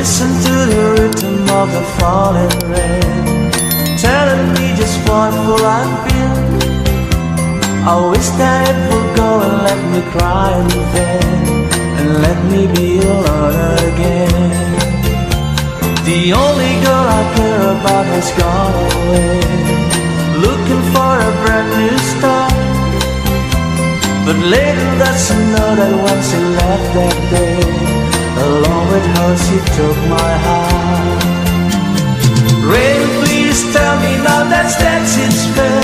Listen to the rhythm of the falling rain, telling me just what will I feel. I wish that it would go and let me cry in vain, and let me be alone again. The only girl I care about has gone away, looking for a brand new start. But little does she know that when she left that day, along with her she took my heart. Rain, please tell me now that's it's fair.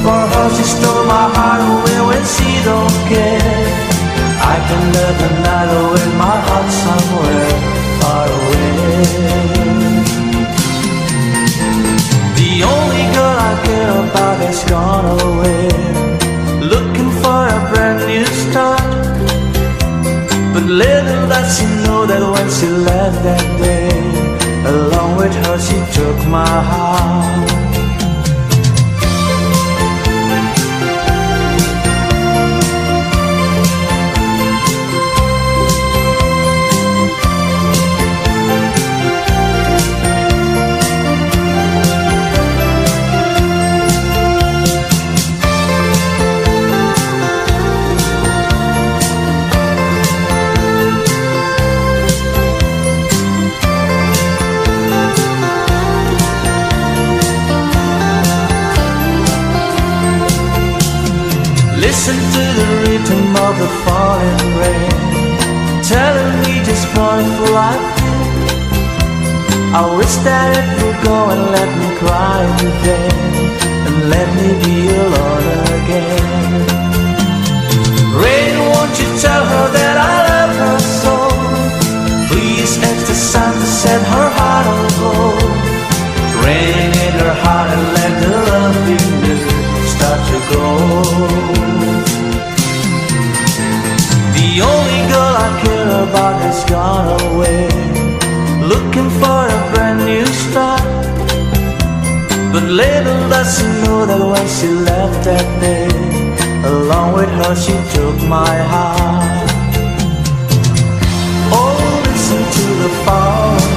For her she stole my heart away when she don't care. I can live another with my heart somewhere far away. The only girl I care about has gone away, looking for a brand new start. But little does she know that when she left that day, along with her she took my heart. Listen to the rhythm of the falling rain, telling me just what will I feel. I wish that it would go and let me cry in vain, and let me be alone again. Rain, won't you tell her that I love her so? Please ask the sun to set her heart aglow. Rain in her heart and let the love in her start to grow. The only girl I care about has gone away, looking for a brand new start. But little does she know that when she left that day, along with her she took my heart. Oh, listen to the falling